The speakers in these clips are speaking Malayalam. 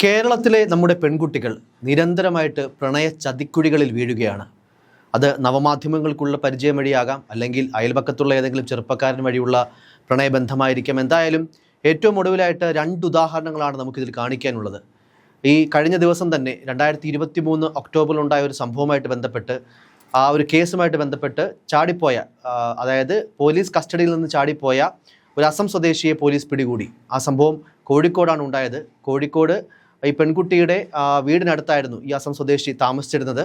കേരളത്തിലെ നമ്മുടെ പെൺകുട്ടികൾ നിരന്തരമായിട്ട് പ്രണയ ചതിക്കുഴികളിൽ വീഴുകയാണ്. അത് നവമാധ്യമങ്ങൾക്കുള്ള പരിചയം വഴിയാകാം, അല്ലെങ്കിൽ അയൽപക്കത്തുള്ള ഏതെങ്കിലും ചെറുപ്പക്കാരൻ വഴിയുള്ള പ്രണയബന്ധമായിരിക്കാം. എന്തായാലും ഏറ്റവും ഒടുവിലായിട്ട് 2 ഉദാഹരണങ്ങളാണ് നമുക്കിതിൽ കാണിക്കാനുള്ളത്. ഈ കഴിഞ്ഞ ദിവസം തന്നെ 2023 ഒക്ടോബറിലുണ്ടായ ഒരു സംഭവമായിട്ട് ബന്ധപ്പെട്ട്, ആ ഒരു കേസുമായിട്ട് ബന്ധപ്പെട്ട് ചാടിപ്പോയ, അതായത് പോലീസ് കസ്റ്റഡിയിൽ നിന്ന് ചാടിപ്പോയ ഒരു അസം സ്വദേശിയെ പോലീസ് പിടികൂടി. ആ സംഭവം കോഴിക്കോടാണ് ഉണ്ടായത്. കോഴിക്കോട് ഈ പെൺകുട്ടിയുടെ വീടിനടുത്തായിരുന്നു ഈ അസം സ്വദേശി താമസിച്ചിരുന്നത്.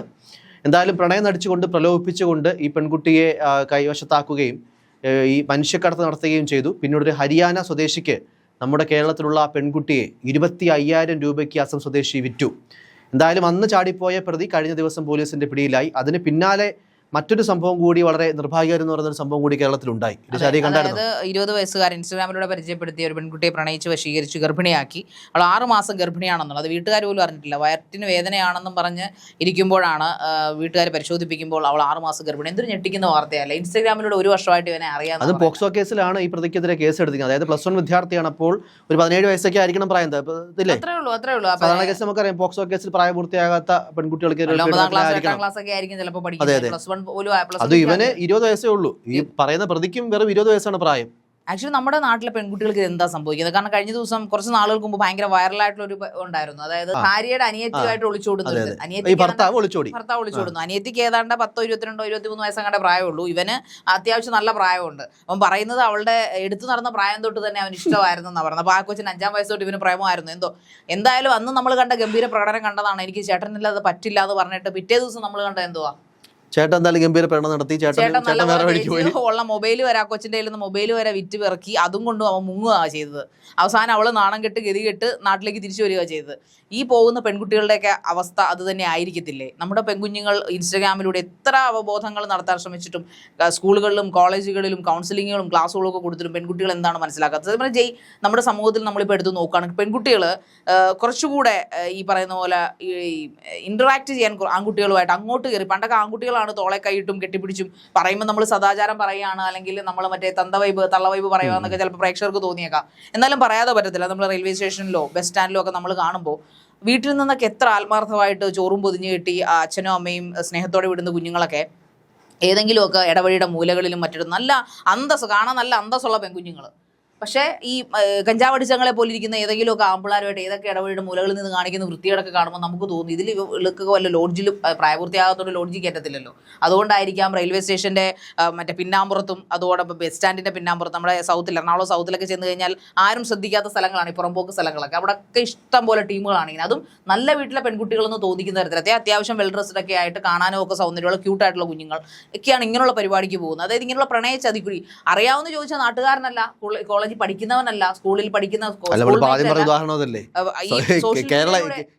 എന്തായാലും പ്രണയം നടിച്ചുകൊണ്ട് പ്രലോഭിപ്പിച്ചുകൊണ്ട് ഈ പെൺകുട്ടിയെ കൈവശത്താക്കുകയും ഈ മനുഷ്യക്കടത്ത് നടത്തുകയും ചെയ്തു. പിന്നീട് ഒരു ഹരിയാന സ്വദേശിക്ക്, നമ്മുടെ കേരളത്തിലുള്ള ആ പെൺകുട്ടിയെ 25,000 രൂപയ്ക്ക് അസം സ്വദേശി വിറ്റു. എന്തായാലും അന്ന് ചാടിപ്പോയ പ്രതി കഴിഞ്ഞ ദിവസം പോലീസിന്റെ പിടിയിലായി. അതിന് പിന്നാലെ മറ്റൊരു സംഭവം കൂടി, വളരെ നിർഭാഗ്യകരം എന്ന് പറയുന്ന സംഭവം കൂടി കേരളത്തിലുണ്ടായി. അതായത് 20 വയസ്സുകാരൻ ഇൻസ്റ്റാഗ്രാമിലൂടെ പരിചയപ്പെടുത്തിയ ഒരു പെൺകുട്ടിയെ പ്രണയിച്ച് വശീകരിച്ച് ഗർഭിണിയാക്കി. അവൾ 6 മാസം ഗർഭിണിയാണെന്നുള്ളത് വീട്ടുകാർ പോലും അറിഞ്ഞിട്ടില്ല. വയറ്റിന് വേദനയാണെന്നും പറഞ്ഞ് ഇരിക്കുമ്പോഴാണ് വീട്ടുകാർ പരിശോധിപ്പിക്കുമ്പോൾ അവൾ 6 മാസം ഗർഭിണി. എന്തൊരു ഞെട്ടിക്കുന്ന വാർത്തയല്ല. ഇൻസ്റ്റാഗ്രാമിലൂടെ 1 വർഷമായിട്ട് ഇവനെ അറിയാം. അത് പോക്സോ കേസിലാണ് ഈ പ്രതിക്കെതിരെ കേസ് എടുത്തിരിക്കുന്നത്. അതായത് +1 വിദ്യാർത്ഥിയാണ്. അപ്പോൾ ഒരു 17 വയസ്സൊക്കെ ആയിരിക്കണം പ്രായം. അത്രേ ഉള്ളൂ. സാധാരണ കേസ് നമുക്കറിയാം, പോക്സോ കേസിൽ പ്രായപൂർത്തിയാകാത്ത പെൺകുട്ടികൾക്ക് 9ാം ക്ലാസ് ഒക്കെ ആയിരിക്കും ചിലപ്പോൾ പഠിക്കുന്നത്. അത് ഇവന് 20 വയസ്സേ ഉള്ളൂ. ഈ പറയുന്ന പ്രതിക്കും വെറും 20 വയസ്സാണ് പ്രായം. ആക്ച്വലി നമ്മുടെ നാട്ടിലെ പെൺകുട്ടികൾക്ക് എന്താ സംഭവിക്കുന്നത്? കാരണം കഴിഞ്ഞ ദിവസം കുറച്ച് നാളുകൾക്ക് മുമ്പ് ഭയങ്കര വൈറലായിട്ടുള്ള ഒരു ഉണ്ടായിരുന്നു. അതായത് ഭാര്യയുടെ അനിയത്തിയായിട്ട് ഒളിച്ചോടുന്നുണ്ട്. ഭർത്താവ് ഒളിച്ചോടുന്നു. അനിയത്തിക്ക് ഏതാണ്ട് 10, 22, 23 വയസ്സങ്ങാണ്ട് പ്രായമുള്ളൂ. ഇവന് അത്യാവശ്യം നല്ല പ്രായമുണ്ട്. അവൻ പറയുന്നത് അവളുടെ എടുത്തു നടന്ന പ്രായം തൊട്ട് തന്നെ അവന് ഇഷ്ടമായിരുന്നു എന്നാണ് പറയുന്നത്. അപ്പോൾ ആ കൊച്ചിന് 5ാം വയസ്സ് തൊട്ട് ഇവന് പ്രേമമായിരുന്നു. എന്തായാലും അന്ന് നമ്മൾ കണ്ട ഗംഭീര പ്രകടനം കണ്ടതാണ്. എനിക്ക് ചേട്ടനില്ലാതെ പറ്റില്ല എന്ന് പറഞ്ഞിട്ട് പിറ്റേ ദിവസം നമ്മൾ കണ്ട എന്തുവാ, ചേട്ടൻ എന്തായാലും ഗംഭീര പ്രകടനം നടത്തി. ചേട്ടൻ വേറെ വഴിക്ക് പോയി. ഉള്ള മൊബൈൽ വരെ, ആ കൊച്ചിന്റെ കയ്യിൽ നിന്ന് മൊബൈൽ വരെ വിറ്റ് പിറക്കി. അതും കൊണ്ടും അവൻ മുങ്ങുകയാണ് ചെയ്തത്. അവസാനം അവള് നാണം കെട്ട് ഗതികെട്ട് നാട്ടിലേക്ക് തിരിച്ചു വരിക ചെയ്തത്. ഈ പോകുന്ന പെൺകുട്ടികളുടെയൊക്കെ അവസ്ഥ അത് തന്നെ ആയിരിക്കത്തില്ലേ? നമ്മുടെ പെൺകുഞ്ഞുങ്ങൾ ഇൻസ്റ്റാഗ്രാമിലൂടെ എത്ര അവബോധങ്ങൾ നടത്താൻ ശ്രമിച്ചിട്ടും സ്കൂളുകളിലും കോളേജുകളിലും കൗൺസിലിങ്ങുകളും ക്ലാസ്സുകളും ഒക്കെ കൊടുത്തിട്ടും പെൺകുട്ടികൾ എന്താണ് മനസ്സിലാക്കാത്തത്? അതേപോലെ നമ്മുടെ സമൂഹത്തിൽ നമ്മളിപ്പോൾ എടുത്ത് നോക്കുകയാണെങ്കിൽ പെൺകുട്ടികൾ കുറച്ചുകൂടെ ഈ പറയുന്ന പോലെ ഇന്ററാക്ട് ചെയ്യാൻ ആൺകുട്ടികളുമായിട്ട് അങ്ങോട്ട് കയറി. പണ്ടൊക്കെ ആൺകുട്ടികളാണ് തോളെ കൈയിട്ടും കെട്ടിപ്പിടിച്ചും പറയുമ്പോൾ നമ്മൾ സദാചാരം പറയുകയാണ്, അല്ലെങ്കിൽ നമ്മൾ മറ്റേ തള്ളവൈബ് പറയുക എന്നൊക്കെ ചിലപ്പോൾ പ്രേക്ഷകർക്ക് തോന്നിയേക്കാം. എന്നാലും പറയാതെ പറ്റത്തില്ല. നമ്മൾ റെയിൽവേ സ്റ്റേഷനിലോ ബസ് സ്റ്റാൻഡിലോ ഒക്കെ നമ്മൾ കാണുമ്പോൾ വീട്ടിൽ നിന്നൊക്കെ എത്ര ആത്മാർത്ഥമായിട്ട് ചോറും പൊതിഞ്ഞ് കെട്ടി അച്ഛനും അമ്മയും സ്നേഹത്തോടെ വിടുന്ന കുഞ്ഞുങ്ങളൊക്കെ ഏതെങ്കിലുമൊക്കെ ഇടവഴിയുടെ മൂലകളിലും മറ്റിടും നല്ല കാണാൻ നല്ല അന്തസ്സുള്ള പെൺകുഞ്ഞുങ്ങൾ. പക്ഷേ ഈ കഞ്ചാവടിച്ചങ്ങളെ പോലെ ഇരിക്കുന്ന ഏതെങ്കിലുമൊക്കെ ആമ്പിളാരുമായിട്ട് ഏതൊക്കെ ഇടവഴിയുടെ മൂലകളിൽ നിന്ന് കാണിക്കുന്ന വൃത്തിയോടൊക്കെ കാണുമ്പോൾ നമുക്ക് തോന്നും ഇതിൽ ഇവൾക്ക് വല്ല ലോഡ്ജിൽ പ്രായപൂർത്തിയാകാത്തോണ്ട് ലോഡ്ജിൽ കയറ്റത്തില്ലല്ലോ. അതുകൊണ്ടായിരിക്കാം റെയിൽവേ സ്റ്റേഷൻ്റെ മറ്റേ പിന്നാമ്പുറത്തും അതോടൊപ്പം ബസ് സ്റ്റാൻഡിൻ്റെ പിന്നാമ്പുറത്തും നമ്മുടെ എറണാകുളം സൗത്തിലൊക്കെ ചെന്ന് കഴിഞ്ഞാൽ ആരും ശ്രദ്ധിക്കാത്ത സ്ഥലങ്ങളാണ് ഈ പുറമ്പോക്ക് സ്ഥലങ്ങളൊക്കെ. അവിടെയൊക്കെ ഇഷ്ടം പോലെ ടീമുകളാണ് ഇങ്ങനെ. അതും നല്ല വീട്ടിലെ പെൺകുട്ടികളെന്ന് തോന്നിക്കുന്ന തരത്തിൽ അത്യാവശ്യം വെൽ ഡ്രസ്ഡൊക്കെ ആയിട്ട് കാണാനും ഒക്കെ സൗന്ദര്യമുള്ള ക്യൂട്ടായിട്ടുള്ള കുഞ്ഞുങ്ങൾ ഒക്കെയാണ് ഇങ്ങനെയുള്ള പരിപാടിക്ക് പോകുന്നത്. അതായത് ഇങ്ങനെയുള്ള പ്രണയ ചതിക്കുഴി. അറിയാവുന്ന ചോദിച്ചാൽ നാട്ടുകാരനല്ല, കോളേജ് പഠിക്കുന്നവനല്ല, സ്കൂളിൽ പഠിക്കുന്ന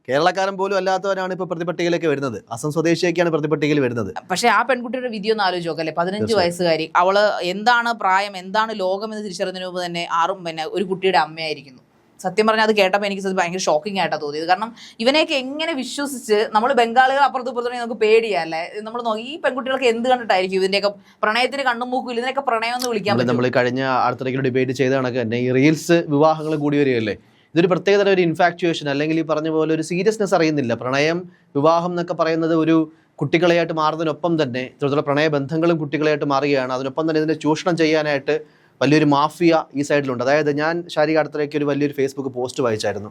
കേരളക്കാരൻ പോലും അല്ലാത്തവരാണ് ഇപ്പൊ പ്രതിപട്ടികയിലേക്ക് വരുന്നത്. അസം സ്വദേശിയൊക്കെയാണ് പ്രതിപട്ടികയിൽ വരുന്നത്. പക്ഷെ ആ പെൺകുട്ടിയുടെ വിധി ഒന്ന് ആലോചിച്ച് നോക്കല്ലേ. 15 വയസ്സുകാരി. അവള് എന്താണ് പ്രായം, എന്താണ് ലോകം എന്ന് തിരിച്ചറിഞ്ഞതിന് മുമ്പ് തന്നെ ഒരു കുട്ടിയുടെ അമ്മയായിരിക്കുന്നു. സത്യം പറഞ്ഞാൽ അത് കേട്ടപ്പോൾ എനിക്ക് ഭയങ്കര ഷോക്കിംഗ് ആയിട്ടാണ് തോന്നിയത്. കാരണം ഇവനെയൊക്കെ എങ്ങനെ വിശ്വസിച്ച് നമ്മൾ ബംഗാളികൾ അപ്പുറത്തും നമുക്ക് പേടിയല്ലേ. നമ്മൾ ഈ പെൺകുട്ടികൾക്ക് എന്ത് കണ്ടിട്ടായിരിക്കും ഇതിന്റെയൊക്കെ പ്രണയത്തിന് കണ്ണും മൂക്കും ഇതിനൊക്കെ പ്രണയം എന്ന് വിളിക്കാൻ പറ്റും? നമ്മൾ കഴിഞ്ഞ അടുത്തിടയ്ക്ക് ഡിബേറ്റ് ചെയ്ത കണക്ക് തന്നെ ഈ റീൽസ് വിവാഹങ്ങൾ കൂടി വരികയല്ലേ. ഇതൊരു പ്രത്യേകതരം ഒരു ഇൻഫാക്ച്വേഷൻ, അല്ലെങ്കിൽ ഈ പറഞ്ഞ പോലെ ഒരു സീരിയസ്നെസ് അറിയുന്നില്ല. പ്രണയം, വിവാഹം എന്നൊക്കെ പറയുന്നത് ഒരു കുട്ടികളെയായിട്ട് മാറുന്നതിനൊപ്പം തന്നെ ഇത്തരത്തിലുള്ള പ്രണയബന്ധങ്ങളും കുട്ടികളെയായിട്ട് മാറുകയാണ്. അതിനൊപ്പം തന്നെ ഇതിനെ ചൂഷണം ചെയ്യാനായിട്ട് വലിയൊരു മാഫിയ ഈ സൈഡിലുണ്ട്. അതായത് ഞാൻ ശാരീരിക അടുത്തിടയ്ക്ക് ഒരു വലിയൊരു ഫേസ്ബുക്ക് പോസ്റ്റ് വായിച്ചായിരുന്നു.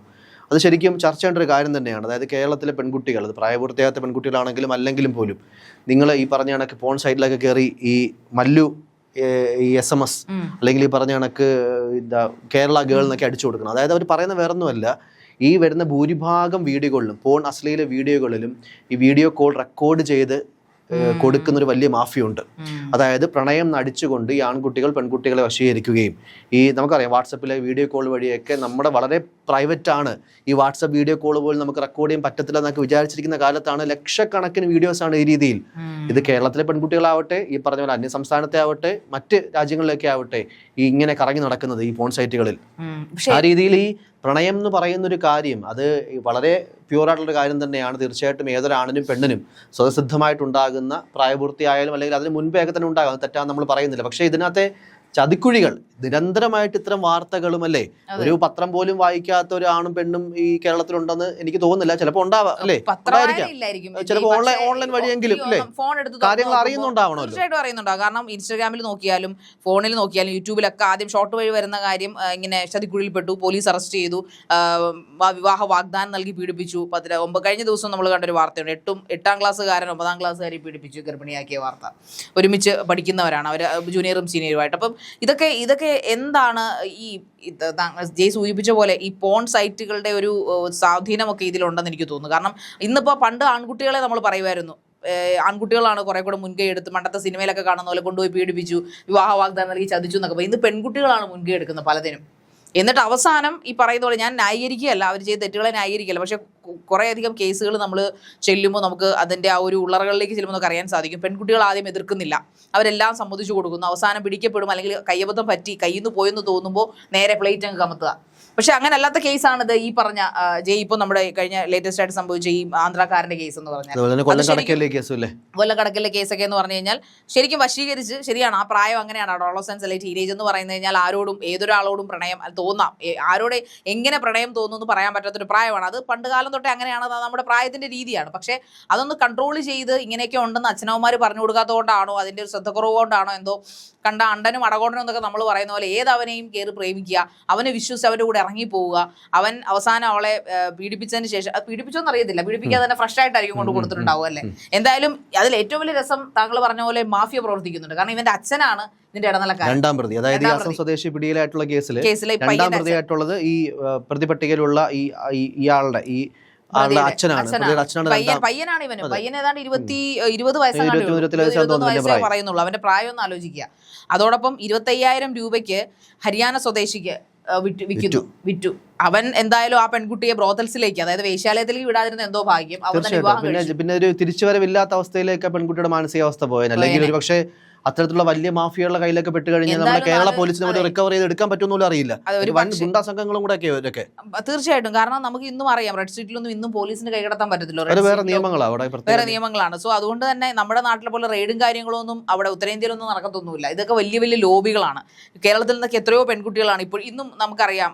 അത് ശരിക്കും ചർച്ച ചെയ്യേണ്ട ഒരു കാര്യം തന്നെയാണ്. അതായത് കേരളത്തിലെ പെൺകുട്ടികൾ, അത് പ്രായപൂർത്തിയാകാത്ത പെൺകുട്ടികളാണെങ്കിലും അല്ലെങ്കിലും പോലും, നിങ്ങൾ ഈ പറഞ്ഞ കണക്ക് പോൺ സൈഡിലൊക്കെ കയറി ഈ മല്ലു, ഈ SMS അല്ലെങ്കിൽ ഈ പറഞ്ഞ കണക്ക് കേരള ഗേൾ എന്നൊക്കെ അടിച്ചു കൊടുക്കണം. അതായത് അവർ പറയുന്ന വേറൊന്നുമല്ല, ഈ വരുന്ന ഭൂരിഭാഗം വീഡിയോകളിലും, പോൺ അശ്ലീല വീഡിയോകളിലും ഈ വീഡിയോ കോൾ റെക്കോർഡ് ചെയ്ത് കൊടുക്കുന്നൊരു വലിയ മാഫിയുണ്ട്. അതായത് പ്രണയം നടിച്ചുകൊണ്ട് ഈ ആൺകുട്ടികൾ പെൺകുട്ടികളെ വശീകരിക്കുകയും, ഈ നമുക്കറിയാം വാട്സപ്പിലെ വീഡിയോ കോൾ വഴിയൊക്കെ നമ്മുടെ വളരെ പ്രൈവറ്റ് ആണ്. ഈ വാട്സപ്പ് വീഡിയോ കോൾ പോലും നമുക്ക് റെക്കോർഡ് ചെയ്യാൻ പറ്റത്തില്ല എന്നൊക്കെ വിചാരിച്ചിരിക്കുന്ന കാലത്താണ് ലക്ഷക്കണക്കിന് വീഡിയോസാണ് ഈ രീതിയിൽ. ഇത് കേരളത്തിലെ പെൺകുട്ടികളാവട്ടെ, ഈ പറഞ്ഞ പോലെ അന്യ സംസ്ഥാനത്തെ ആവട്ടെ, മറ്റ് രാജ്യങ്ങളിലൊക്കെ ആവട്ടെ, ഈ ഇങ്ങനെ കറങ്ങി നടക്കുന്നത് ഈ ഫോൺ സൈറ്റുകളിൽ. ആ രീതിയിൽ ഈ പ്രണയം എന്ന് പറയുന്ന ഒരു കാര്യം അത് വളരെ പ്യൂറായിട്ടുള്ളൊരു കാര്യം തന്നെയാണ്. തീർച്ചയായിട്ടും ഏതൊരാണിനും പെണ്ണിനും സ്വതസിദ്ധമായിട്ടുണ്ടാകുന്ന, പ്രായപൂർത്തിയായാലും അല്ലെങ്കിൽ അതിന് മുൻപേ ഒക്കെ തന്നെ ഉണ്ടാകും, തെറ്റാന്ന് നമ്മൾ പറയുന്നില്ല. പക്ഷേ ഇതിനകത്തെ ചതിക്കുഴികൾ നിരന്തരമായിട്ട് ഇത്തരം വാർത്തകളും അല്ലേ, ഒരു പത്രം പോലും വായിക്കാത്ത ഒരു ആണും പെണ്ണും ഈ കേരളത്തിലുണ്ടെന്ന് എനിക്ക് തോന്നുന്നില്ല. ചിലപ്പോൾ ഉണ്ടാവാം അല്ലേ, ചിലപ്പോൾ ഓൺലൈൻ വഴിയെങ്കിലും അല്ലേ കാര്യങ്ങൾ അറിയുന്നുണ്ടാവണമല്ലോ. തീർച്ചയായിട്ടും അറിയുന്നുണ്ടാവും. കാരണം ഇൻസ്റ്റാഗ്രാമിൽ നോക്കിയാലും ഫോണിൽ നോക്കിയാലും യൂട്യൂബിലൊക്കെ ആദ്യം ഷോർട്ട് വഴി വരുന്ന കാര്യം ഇങ്ങനെ ചതിക്കുഴിയിൽപ്പെട്ടു, പോലീസ് അറസ്റ്റ് ചെയ്തു, വിവാഹ വാഗ്ദാനം നൽകി പീഡിപ്പിച്ചു. കഴിഞ്ഞ ദിവസം നമ്മൾ കണ്ടൊരു വാർത്തയുണ്ട്, 8ാം ക്ലാസ്സുകാരൻ 9ാം ക്ലാസ്സുകാരെ പീഡിപ്പിച്ചു, ഗർഭിണിയാക്കിയ വാർത്ത. ഒരുമിച്ച് പഠിക്കുന്നവരാണ് അവർ, ജൂനിയറും സീനിയറുമായിട്ട്. അപ്പം ഇതൊക്കെ എന്താണ് ഈ ജയ് സൂചിപ്പിച്ച പോലെ ഈ പോൺ സൈറ്റുകളുടെ ഒരു സ്വാധീനമൊക്കെ ഇതിലുണ്ടെന്ന് എനിക്ക് തോന്നുന്നു. കാരണം ഇന്നിപ്പോൾ പണ്ട് ആൺകുട്ടികളെ നമ്മൾ പറയുമായിരുന്നു, ആൺകുട്ടികളാണ് കുറെ കൂടെ മുൻകൈ എടുത്ത്, പണ്ടത്തെ സിനിമയിലൊക്കെ കാണുന്ന പോലെ കൊണ്ടുപോയി പീഡിപ്പിച്ചു, വിവാഹ വാഗ്ദാനം നൽകി ചതിച്ചു എന്നൊക്കെ പറയും. ഇന്ന് പെൺകുട്ടികളാണ് മുൻകൈ എടുക്കുന്നത് പലതിനും. എന്നിട്ട് അവസാനം ഈ പറയുന്ന പോലെ, ഞാൻ ന്യായീകരിക്കുകയല്ല, അവർ ചെയ്ത തെറ്റുകളെ ന്യായീകരിക്കുകയല്ല, പക്ഷെ കുറേയധികം കേസുകൾ നമ്മൾ ചെല്ലുമ്പോൾ നമുക്ക് അതിൻ്റെ ആ ഒരു ഉള്ളറകളിലേക്ക് ചെല്ലുമ്പോൾ നമുക്ക് അറിയാൻ സാധിക്കും. പെൺകുട്ടികൾ ആദ്യം എതിർക്കുന്നില്ല, അവരെല്ലാം സമ്മതിച്ചു കൊടുക്കുന്നു, അവസാനം പിടിക്കപ്പെടും, അല്ലെങ്കിൽ കയ്യബദ്ധം പറ്റി കയ്യിൽ നിന്ന് പോയെന്ന് തോന്നുമ്പോൾ നേരെ പ്ലേറ്റ് അങ്ങ് കമത്തുക. പക്ഷെ അങ്ങനെ അല്ലാത്ത കേസാണിത്. ഈ പറഞ്ഞ ജയ് ഇപ്പോൾ നമ്മുടെ കഴിഞ്ഞ ലേറ്റസ്റ്റ് ആയിട്ട് സംഭവിച്ച ഈ ആന്ധ്രാക്കാരന്റെ കേസ് എന്ന് പറഞ്ഞാൽ, കൊല്ലക്കടക്കലിലെ കേസൊക്കെ എന്ന് പറഞ്ഞു കഴിഞ്ഞാൽ ശരിക്കും വശീകരിച്ച്, ശരിയാണ് ആ പ്രായം അങ്ങനെയാണ്, അഡോളസെൻസ് അല്ലെങ്കിൽ ടീനേജ് എന്ന് പറയുന്നത് കഴിഞ്ഞാൽ ആരോടും ഏതൊരാളോടും പ്രണയം തോന്നാം, ആരോടെ എങ്ങനെ പ്രണയം തോന്നുന്നു പറയാൻ പറ്റാത്തൊരു പ്രായമാണ്. അത് പണ്ട് കാലം തൊട്ടേ അങ്ങനെയാണ്, നമ്മുടെ പ്രായത്തിന്റെ രീതിയാണ്. പക്ഷെ അതൊന്ന് കൺട്രോൾ ചെയ്ത് ഇങ്ങനെയൊക്കെ ഉണ്ടെന്ന് അച്ഛനമ്മമാർ പറഞ്ഞു കൊടുക്കാത്തതുകൊണ്ടാണോ, അതിന്റെ ഒരു ശ്രദ്ധക്കുറവ് കൊണ്ടാണോ എന്തോ, കണ്ട അണ്ടനും അടകോണ്ടനും എന്നൊക്കെ നമ്മൾ പറയുന്ന പോലെ ഏതവനെയും കയറി പ്രേമിക്കുക, അവനെ വിശ്വസിച്ച് അവൻ്റെ കൂടെ ഇറങ്ങിപ്പോവുക, അവൻ അവസാനം അവളെ പീഡിപ്പിച്ചതിന് ശേഷം, അത് പീഡിപ്പിച്ചോന്ന് അറിയത്തില്ല, പീഡിപ്പിക്കാതെ തന്നെ ഫ്രഷ് ആയിട്ടായിരിക്കും കൊണ്ട് കൊടുത്തിട്ടുണ്ടാവും അല്ലേ. എന്തായാലും അതിൽ ഏറ്റവും വലിയ രസം താങ്കൾ പറഞ്ഞ പോലെ മാഫിയ പ്രവർത്തിക്കുന്നുണ്ട്. കാരണം ഇവന്റെ അച്ഛനാണ് ഇതിന്റെ ഇടനിലക്കാരൻ, രണ്ടാം പ്രതി, അതായത് ഈ അസം സ്വദേശി പിടിയിലായിട്ടുള്ള കേസിൽ രണ്ടാം പ്രതിയായിട്ടുള്ളത് ഈ പ്രതിപട്ടികയിലുള്ള ഇയാളുടെ പയ്യനാണ് ഇവന്. പയ്യൻ ഏതാണ്ട് 20 വയസ്സേ പറയുന്നുള്ളൂ. അവന്റെ പ്രായം ഒന്ന് ആലോചിക്കുക. അതോടൊപ്പം 25,000 രൂപയ്ക്ക് ഹരിയാന സ്വദേശിക്ക് വിറ്റു. അവൻ എന്തായാലും ആ പെൺകുട്ടിയെ ബ്രോത്തൽസിലേക്ക്, അതായത് വേശ്യാലയത്തിലേക്ക് വിടാതിരുന്ന എന്തോ ഭാഗ്യം. പിന്നെ ഒരു തിരിച്ചുവരവില്ലാത്ത അവസ്ഥയിലേക്ക് പെൺകുട്ടിയുടെ മാനസികാവസ്ഥ പോയത്, അല്ലെങ്കിൽ ഒരു പക്ഷേ അത്തരത്തിലുള്ള വലിയ മാഫിയകളുടെ കയ്യിലൊക്കെ പെട്ട് കഴിഞ്ഞാൽ നമ്മുടെ കേരള പോലീസിന് റിക്കവർ ചെയ്ത് എടുക്കാൻ പറ്റുമെന്നൊന്നും അറിയില്ല. ഗുണ്ടാ സംഘങ്ങളും കൂടെ ഒക്കെ തീർച്ചയായിട്ടും. കാരണം നമുക്ക് ഇന്നും അറിയാം, റെഡ് സ്ട്രീറ്റിലൊന്നും ഇന്നും പോലീസിന് കൈകടത്താൻ പറ്റത്തില്ല, വേറെ നിയമങ്ങളാണ്. സോ അതുകൊണ്ട് തന്നെ നമ്മുടെ നാട്ടിലെ പോലെ റെയ്ഡും കാര്യങ്ങളൊന്നും അവിടെ ഉത്തരേന്ത്യയിലൊന്നും നടക്കത്തൊന്നുമില്ല. ഇതൊക്കെ വലിയ വലിയ ലോബികളാണ്. കേരളത്തിൽ നിന്നൊക്കെ എത്രയോ പെൺകുട്ടികളാണ് ഇപ്പോൾ, ഇന്നും നമുക്കറിയാം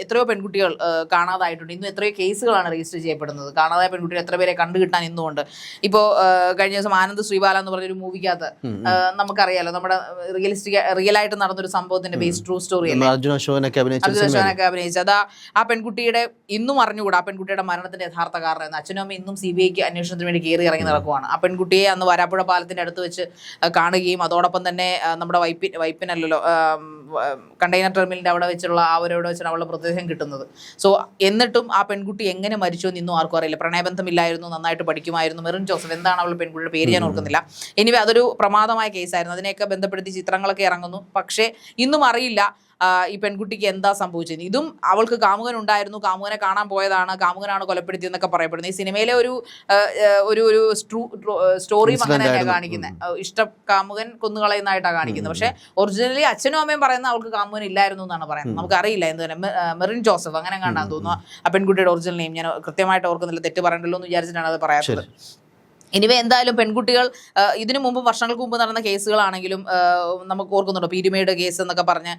എത്രയോ പെൺകുട്ടികൾ കാണാതായിട്ടുണ്ട്. ഇന്നും എത്രയോ കേസുകളാണ് രജിസ്റ്റർ ചെയ്യപ്പെടുന്നത്. കാണാതായ പെൺകുട്ടികൾ എത്ര പേരെ കണ്ടുകിട്ടാൻ ഇന്നുമുണ്ട്. ഇപ്പോൾ കഴിഞ്ഞ ദിവസം ആനന്ദ് ശ്രീബാല എന്ന് പറഞ്ഞൊരു മൂവിക്കകത്ത് നമുക്കറിയാലോ, നമ്മുടെ റിയൽ ആയിട്ട് നടന്നൊരു സംഭവത്തിന്റെ ബേസ് ട്രൂ സ്റ്റോറി അർജുന അശോകനൊക്കെ അഭിനയിച്ചത്. അതാ ആ പെൺകുട്ടിയുടെ ഇന്നും അറിഞ്ഞുകൂടാ, ആ പെൺകുട്ടിയുടെ മരണത്തിന്റെ യഥാർത്ഥ കാരണം. അച്ഛനും അമ്മ ഇന്നും CBIക്ക് അന്വേഷണത്തിന് വേണ്ടി കയറി ഇറങ്ങി നടക്കുവാണ്. ആ പെൺകുട്ടിയെ അന്ന് വരാപ്പുഴ പാലത്തിന്റെ അടുത്ത് വെച്ച് കാണുകയും അതോടൊപ്പം തന്നെ നമ്മുടെ വൈപ്പിനല്ലോ കണ്ടെയ്നർ ടെർമിനലിന്റെ അവിടെ വെച്ചുള്ള അവരോട് വെച്ചാണ് അവളുടെ മൃതദേഹം കിട്ടുന്നത്. സോ എന്നിട്ടും ആ പെൺകുട്ടി എങ്ങനെ മരിച്ചു എന്ന് ഇന്നും ആർക്കും അറിയില്ല. പ്രണയബന്ധമില്ലായിരുന്നു, നന്നായിട്ട് പഠിക്കുമായിരുന്നു. മെറിൻ ജോസഫ്, എന്താണ് അവളുടെ പെൺകുട്ടിയുടെ പേര് ഞാൻ ഓർക്കുന്നില്ല. എനിവേ അതൊരു പ്രമാദമായ കേസായിരുന്നു. അതിനെയൊക്കെ ബന്ധപ്പെടുത്തി ചിത്രങ്ങളൊക്കെ ഇറങ്ങുന്നു. പക്ഷേ ഇന്നും അറിയില്ല ഈ പെൺകുട്ടിക്ക് എന്താ സംഭവിച്ചത്. ഇതും അവൾക്ക് കാമുകൻ ഉണ്ടായിരുന്നു, കാമുകനെ കാണാൻ പോയതാണ്, കാമുകനാണ് കൊലപ്പെടുത്തിയെന്നൊക്കെ പറയപ്പെടുന്നത്. ഈ സിനിമയിലെ ഒരു സ്റ്റോറിയും അങ്ങനെ തന്നെയാണ് കാണിക്കുന്നത്. കാമുകൻ കൊന്നുകളയുന്നതായിട്ടാണ് കാണിക്കുന്നത്. പക്ഷെ ഒറിജിനലി അച്ഛനും അമ്മയും പറയുന്നത് അവൾക്ക് കാമുകൻ ഇല്ലായിരുന്നു എന്നാണ് പറയുന്നത്. നമുക്കറിയില്ല എന്ത് തന്നെ. മെറിൻ ജോസഫ് അങ്ങനെ കാണാൻ തോന്നുന്നു ആ പെൺകുട്ടിയുടെ ഒറിജിനൽ നെയിം. ഞാൻ കൃത്യമായിട്ട് ഓർക്കുന്നില്ല, തെറ്റ് പറയണ്ടല്ലോ എന്ന് വിചാരിച്ചിട്ടാണ് അത് പറയാത്തത്. എനിവേ എന്തായാലും പെൺകുട്ടികൾ ഇതിനു മുമ്പ് വർഷങ്ങൾക്ക് മുമ്പ് നടന്ന കേസുകളാണെങ്കിലും നമുക്ക് ഓർക്കുന്നുണ്ടോ, പീരുമേട് കേസ് എന്നൊക്കെ പറഞ്ഞ്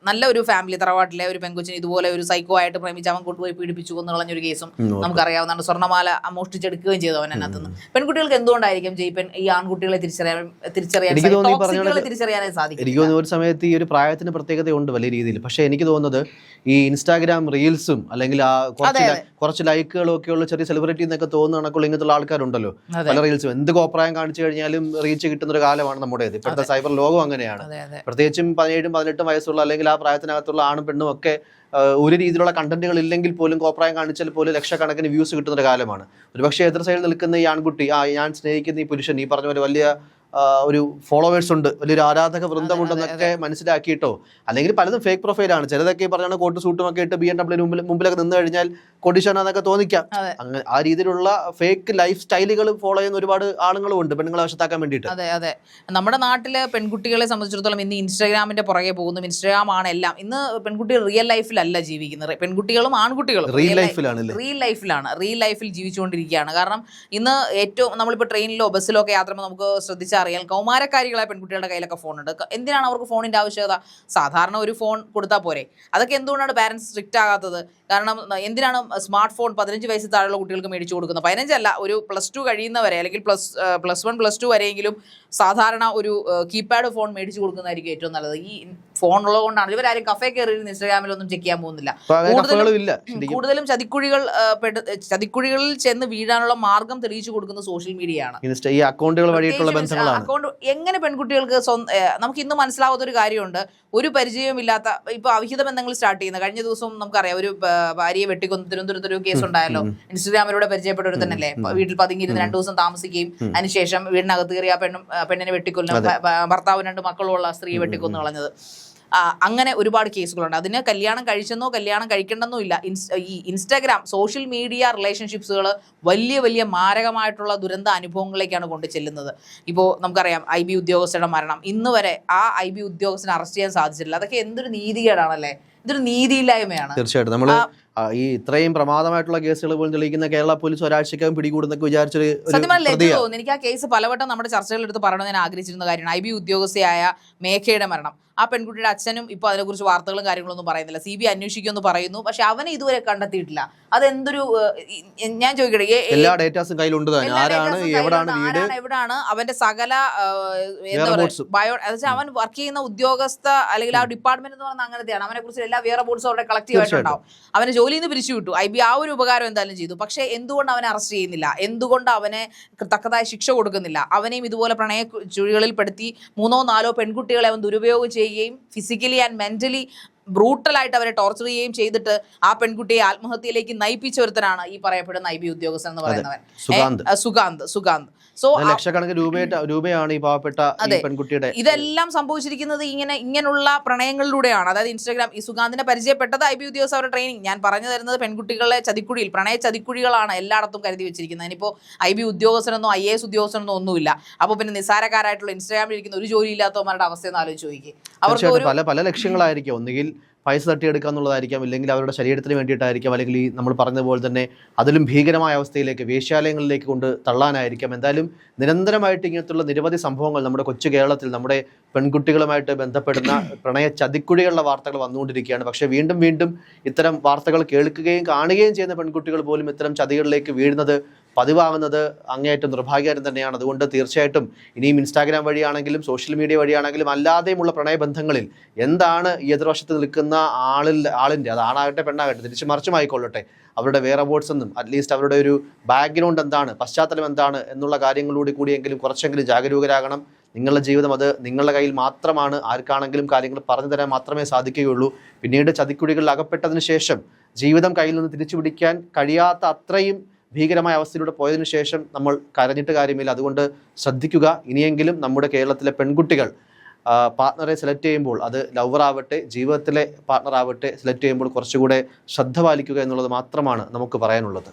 നല്ല ഒരു ഫാമിലി, തറവാട്ടിലെ ഒരു പെൺകുച്ചിന് ഇതുപോലെ ഒരു സൈക്കോ ആയിട്ട് പ്രേമിച്ച് അവൻ കൊണ്ടുപോയി പീഡിപ്പിച്ചു കൊന്നു കളഞ്ഞൊരു കേസും നമുക്കറിയാവുന്നതാണ്. സ്വർണ്ണമാല മോഷ്ടിച്ചെടുക്കുകയും ചെയ്തു അവൻ അതിനകത്തുനിന്ന്. പെൺകുട്ടികൾക്ക് എന്തുകൊണ്ടായിരിക്കും ജയ്പൻ ഈ ആൺകുട്ടികളെ തിരിച്ചറിയാനേ സാധിക്കും? എനിക്ക് തോന്നുന്നു ഒരു സമയത്ത് ഈ ഒരു പ്രായത്തിന് പ്രത്യേകതയുണ്ട് വലിയ രീതിയിൽ. പക്ഷെ എനിക്ക് തോന്നുന്നത് ഈ ഇൻസ്റ്റാഗ്രാം റീൽസും അല്ലെങ്കിൽ ആ കുറച്ച് ലൈക്കുകളും ഒക്കെ ഉള്ള ചെറിയ സെലിബ്രിറ്റി എന്നൊക്കെ തോന്നുന്ന കണക്കുള്ള ഇങ്ങനത്തുള്ള ആൾക്കാരുണ്ടല്ലോ, പല റീൽസും എന്ത് കോപ്രായം കാണിച്ചു കഴിഞ്ഞാലും റീച്ച് കിട്ടുന്ന ഒരു കാലമാണ് നമ്മുടേത്. ഇപ്പോഴത്തെ സൈബർ ലോകം അങ്ങനെയാണ്. പ്രത്യേകിച്ചും 17, 18 വയസ്സുള്ള അല്ലെങ്കിൽ ആ പ്രായത്തിനകത്തുള്ള ആണും പെണ്ണും ഒക്കെ ഒരു രീതിയിലുള്ള കണ്ടന്റുകൾ ഇല്ലെങ്കിൽ പോലും കോപ്രായം കാണിച്ചാൽ പോലും ലക്ഷക്കണക്കിന് വ്യൂസ് കിട്ടുന്ന ഒരു കാലമാണ്. ഒരുപക്ഷെ എതിർ സൈഡിൽ നിൽക്കുന്ന ഈ ആൺകുട്ടി, ഞാൻ സ്നേഹിക്കുന്ന ഈ പുരുഷൻ, ഈ പറഞ്ഞ പോലെ വലിയ ഒരു ഫോളോവേഴ്സ് ഉണ്ട്, വലിയൊരു ആരാധക വൃന്ദമുണ്ടെന്നൊക്കെ മനസ്സിലാക്കിയിട്ടോ, അല്ലെങ്കിൽ പലതും ഫേക്ക് പ്രൊഫൈലാണ്. ചിലതൊക്കെ പറഞ്ഞാൽ കോട്ട് സൂട്ടും ഒക്കെ ഇട്ട് BMW മുമ്പിലൊക്കെ നിന്ന് കഴിഞ്ഞാൽ കൊടിഷാണെന്നൊക്കെ തോന്നിക്കാം. അങ്ങനെ ആ രീതിയിലുള്ള ഫേക്ക് ലൈഫ് സ്റ്റൈലുകൾ ഫോളോ ചെയ്യുന്ന ഒരുപാട് ആളുകളും ഉണ്ട് പെണ്ണുങ്ങളെ വശത്താക്കാൻ വേണ്ടിയിട്ട്. അതെ. നമ്മുടെ നാട്ടില് പെൺകുട്ടികളെ സംബന്ധിച്ചിടത്തോളം ഇന്ന് ഇൻസ്റ്റാഗ്രാമിന്റെ പുറകെ പോകുന്നു. ഇൻസ്റ്റാഗ്രാം ആണ് എല്ലാം. ഇന്ന് പെൺകുട്ടികൾ റിയൽ ലൈഫിലല്ല ജീവിക്കുന്നത്. പെൺകുട്ടികളും ആൺകുട്ടികളും റിയൽ ലൈഫിൽ ജീവിച്ചുകൊണ്ടിരിക്കുകയാണ്. കാരണം ഇന്ന് ഏറ്റവും നമ്മളിപ്പോൾ ട്രെയിനിലോ ബസ്സിലോ ഒക്കെ യാത്ര നമുക്ക് ശ്രദ്ധിച്ചാൽ ചോദിച്ചാൽ അറിയാം കൗമാരക്കാരികളായ പെൺകുട്ടികളുടെ കയ്യിലൊക്കെ ഫോണുണ്ട്. എന്തിനാണ് അവർക്ക് ഫോണിന്റെ ആവശ്യകത? സാധാരണ ഒരു ഫോൺ കൊടുത്താൽ പോരെ? അതൊക്കെ എന്തുകൊണ്ടാണ് പാരന്റ്സ് സ്ട്രിക്റ്റ് ആകാത്തത്? കാരണം എന്തിനാണ് സ്മാർട്ട് ഫോൺ 15 വയസ്സിൽ താഴെയുള്ള കുട്ടികൾക്ക് മേടിച്ചു കൊടുക്കുന്നത്? 15 അല്ല, ഒരു +2 കഴിയുന്നവരെ അല്ലെങ്കിൽ +1 +2 വരെയെങ്കിലും സാധാരണ ഒരു കീപാഡ് ഫോൺ മേടിച്ചു കൊടുക്കുന്നതായിരിക്കും ഏറ്റവും നല്ലത്. ഈ ഫോൺ ഉള്ളതുകൊണ്ടാണ് ഇവരാരും കഫേ കയറി ഇൻസ്റ്റാഗ്രാമിലൊന്നും ചെക്ക് ചെയ്യാൻ പോകുന്നില്ല. കൂടുതലും ചതിക്കുഴികളിൽ ചെന്ന് വീഴാനുള്ള മാർഗം തെളിയിച്ചു കൊടുക്കുന്നത് സോഷ്യൽ മീഡിയയാണ്. ഈ അക്കൗണ്ടുകൾ വഴിയിട്ടുള്ള ബന്ധങ്ങളാണ്. അക്കൗണ്ട് എങ്ങനെ പെൺകുട്ടികൾക്ക് നമുക്ക് ഇന്ന് മനസ്സിലാവാത്ത ഒരു കാര്യമുണ്ട്. ഒരു പരിചയമില്ലാത്ത ഇപ്പൊ അവിഹിത ബന്ധങ്ങൾ സ്റ്റാർട്ട് ചെയ്യുന്നത്. കഴിഞ്ഞ ദിവസം നമുക്കറിയാം, ഒരു ഭാര്യയെ വെട്ടിക്കൊന്ന് തിരുവനന്തപുരത്ത് ഒരു കേസ് ഉണ്ടായല്ലോ. ഇൻസ്റ്റാഗ്രാമിലൂടെ പരിചയപ്പെട്ട ഒരു തന്നെയല്ലേ വീട്ടിൽ പതുങ്ങിയിരുന്ന് 2 ദിവസം താമസിക്കുകയും അതിനുശേഷം വീടിനകത്ത് കയറി ആ പെണ്ണിനെ വെട്ടിക്കൊല്ലുന്ന, ഭർത്താവ് 2 മക്കളുള്ള സ്ത്രീയെ വെട്ടിക്കൊന്നു കളഞ്ഞത്. അങ്ങനെ ഒരുപാട് കേസുകളുണ്ട്. അതിന് കല്യാണം കഴിച്ചെന്നോ കല്യാണം കഴിക്കണ്ടെന്നോ ഇല്ല. ഈ ഇൻസ്റ്റാഗ്രാം സോഷ്യൽ മീഡിയ റിലേഷൻഷിപ്സുകൾ വലിയ വലിയ മാരകമായിട്ടുള്ള ദുരന്ത അനുഭവങ്ങളിലേക്കാണ് കൊണ്ട് ചെല്ലുന്നത്. ഇപ്പോൾ നമുക്കറിയാം IB ഉദ്യോഗസ്ഥരുടെ മരണം, ഇന്ന് വരെ ആ IB ഉദ്യോഗസ്ഥനെ അറസ്റ്റ് ചെയ്യാൻ സാധിച്ചിട്ടില്ല. അതൊക്കെ എന്തൊരു നീതികേടാണല്ലേ, ഇതൊരു നീതിയില്ലായ്മയാണ്. തീർച്ചയായിട്ടും നമ്മൾ ഈ ഇത്രയും പ്രമാദമായിട്ടുള്ള കേസുകൾ പോലും തെളിയിക്കുന്ന കേരള പോലീസ് ഒരാഴ്ചക്കകം പിടികൂടുന്നൊക്കെ വിചാരിച്ചൊരു സത്യം പറഞ്ഞാൽ ലജ്ജ തോന്നുന്നു. എനിക്ക് ആ കേസ് പലവട്ടം നമ്മുടെ ചർച്ചകളെടുത്ത് പറയണമെന്ന് ഞാൻ ആഗ്രഹിച്ചിരുന്ന കാര്യമാണ്. IB ഉദ്യോഗസ്ഥയായ മേഘയുടെ മരണം. ആ പെൺകുട്ടിയുടെ അച്ഛനും ഇപ്പോൾ അതിനെക്കുറിച്ച് വാർത്തകളും കാര്യങ്ങളൊന്നും പറയുന്നില്ല. CBI അന്വേഷിക്കുമെന്ന് പറയുന്നു, പക്ഷെ അവനെ ഇതുവരെ കണ്ടെത്തിയിട്ടില്ല. അതെന്തൊരു, ഞാൻ ചോദിക്കട്ടെ, എല്ലാ ഡേറ്റാസും കയ്യിലുണ്ട്, എവിടാണ് അവന്റെ സകല ബയോ, അവൻ വർക്ക് ചെയ്യുന്ന ഉദ്യോഗസ്ഥ അല്ലെങ്കിൽ ആ ഡിപ്പാർട്ട്മെന്റ് എന്ന് പറഞ്ഞാൽ അങ്ങനത്തെയാണ്. അവനെ കുറിച്ച് എല്ലാ വിയർ ബോർഡ്സും അവിടെ കളക്റ്റീവ് ആയിട്ടുണ്ടാവും. അവനെ ജോലിയിൽ നിന്ന് പിരിച്ചു വിട്ടു. IB ആ ഒരു ഉപകാരം എന്തായാലും ചെയ്തു. പക്ഷെ എന്തുകൊണ്ട് അവനെ അറസ്റ്റ് ചെയ്യുന്നില്ല? എന്തുകൊണ്ട് അവനെ തക്കതായ ശിക്ഷ കൊടുക്കുന്നില്ല? അവനെയും ഇതുപോലെ പ്രണയ ചുഴികളിൽ പെടുത്തി 3 4 പെൺകുട്ടികളെ അവൻ ദുരുപയോഗം ചെയ്യുകയും ഫിസിക്കലി ആൻഡ് മെന്റലി ബ്രൂട്ടലായിട്ട് അവരെ ടോർച്ചർ ചെയ്യുകയും ചെയ്തിട്ട് ആ പെൺകുട്ടിയെ ആത്മഹത്യയിലേക്ക് നയിപ്പിച്ച ഒരുത്തനാണ് ഈ പറയപ്പെടുന്ന IB ഉദ്യോഗസ്ഥൻ എന്ന് പറയുന്നവൻ, സുഗാന്ത്. സോ ലക്ഷക്കണക്കിന് രൂപയാണ് ഈ പാവപ്പെട്ട പെൺകുട്ടിയുടെ. ഇതെല്ലാം സംഭവിച്ചിരിക്കുന്നത് ഇങ്ങനെയുള്ള പ്രണയങ്ങളിലൂടെയാണ്. അതായത് ഇൻസ്റ്റാഗ്രാം, ഈ സുഗാന്തിനെ പരിചയപ്പെട്ടത് IB ഉദ്യോഗസ്ഥരുടെ ട്രെയിനിങ്. ഞാൻ പറഞ്ഞു തരുന്നത് പെൺകുട്ടികളെ ചതിക്കുഴിയിൽ, പ്രണയ ചതിക്കുഴികളാണ് എല്ലായിടത്തും കരുതി വെച്ചിരിക്കുന്നത്. ഇനിയിപ്പോൾ IB ഉദ്യോഗസ്ഥനൊന്നും IAS ഉദ്യോഗസ്ഥനൊന്നും ഒന്നുമില്ല. അപ്പോൾ പിന്നെ നിസ്സാരക്കാരായിട്ടുള്ള ഇൻസ്റ്റാഗ്രാമിൽ ഇരിക്കുന്ന ഒരു ജോലി ഇല്ലാത്തവന്മാരുടെ അവസ്ഥയെന്ന് ആലോചിച്ച് നോക്കി. അവർക്ക് പല ലക്ഷ്യങ്ങളായിരിക്കും. ഒന്നുകിൽ പൈസ തട്ടിയെടുക്കുക എന്നുള്ളതായിരിക്കാം, ഇല്ലെങ്കിൽ അവരുടെ ശരീരത്തിന് വേണ്ടിയിട്ടായിരിക്കാം, അല്ലെങ്കിൽ ഈ നമ്മൾ പറഞ്ഞതുപോലെ തന്നെ അതിലും ഭീകരമായ അവസ്ഥയിലേക്ക് വേശ്യാലയങ്ങളിലേക്ക് കൊണ്ട് തള്ളാനായിരിക്കാം. എന്തായാലും നിരന്തരമായിട്ട് ഇങ്ങനത്തുള്ള നിരവധി സംഭവങ്ങൾ നമ്മുടെ കൊച്ചു കേരളത്തിൽ നമ്മുടെ പെൺകുട്ടികളുമായിട്ട് ബന്ധപ്പെടുന്ന പ്രണയ ചതിക്കുഴികളുടെ വാർത്തകൾ വന്നുകൊണ്ടിരിക്കുകയാണ്. പക്ഷേ വീണ്ടും വീണ്ടും ഇത്തരം വാർത്തകൾ കേൾക്കുകയും കാണുകയും ചെയ്യുന്ന പെൺകുട്ടികൾ പോലും ഇത്തരം ചതികളിലേക്ക് വീഴുന്നത്, പതിവാകുന്നത് അങ്ങേയറ്റം നിർഭാഗ്യകരം തന്നെയാണ്. അതുകൊണ്ട് തീർച്ചയായിട്ടും ഇനിയും ഇൻസ്റ്റാഗ്രാം വഴിയാണെങ്കിലും സോഷ്യൽ മീഡിയ വഴിയാണെങ്കിലും അല്ലാതെയുമുള്ള പ്രണയബന്ധങ്ങളിൽ എന്താണ് ഈ എതിർവശത്ത് നിൽക്കുന്ന ആളിൻ്റെ, അത് ആണാകട്ടെ പെണ്ണാകട്ടെ, തിരിച്ച് മറിച്ചുമായിക്കൊള്ളട്ടെ, അവരുടെ വേറെ ബോർഡ്സ് എന്നും അറ്റ്ലീസ്റ്റ് അവരുടെ ഒരു ബാക്ക്ഗ്രൗണ്ട് എന്താണ്, പശ്ചാത്തലം എന്താണ് എന്നുള്ള കാര്യങ്ങളിലൂടെ കൂടിയെങ്കിലും കുറച്ചെങ്കിലും ജാഗരൂകരാകണം. നിങ്ങളുടെ ജീവിതം അത് നിങ്ങളുടെ കയ്യിൽ മാത്രമാണ്. ആർക്കാണെങ്കിലും കാര്യങ്ങൾ പറഞ്ഞു തരാൻ മാത്രമേ സാധിക്കുകയുള്ളൂ. പിന്നീട് ചതിക്കുഴികളിൽ അകപ്പെട്ടതിന് ശേഷം ജീവിതം കയ്യിൽ നിന്ന് തിരിച്ചു പിടിക്കാൻ കഴിയാത്ത അത്രയും ഭീകരമായ അവസ്ഥയിലൂടെ പോയതിനു ശേഷം നമ്മൾ കരഞ്ഞിട്ട് കാര്യമില്ല. അതുകൊണ്ട് ശ്രദ്ധിക്കുക. ഇനിയെങ്കിലും നമ്മുടെ കേരളത്തിലെ പെൺകുട്ടികൾ പാർട്ട്ണറെ സെലക്ട് ചെയ്യുമ്പോൾ, അത് ലവർ ആവട്ടെ ജീവിതത്തിലെ പാർട്ട്ണർ ആവട്ടെ, സെലക്ട് ചെയ്യുമ്പോൾ കുറച്ചുകൂടെ ശ്രദ്ധ പാലിക്കുക എന്നുള്ളത് മാത്രമാണ് നമുക്ക് പറയാനുള്ളത്.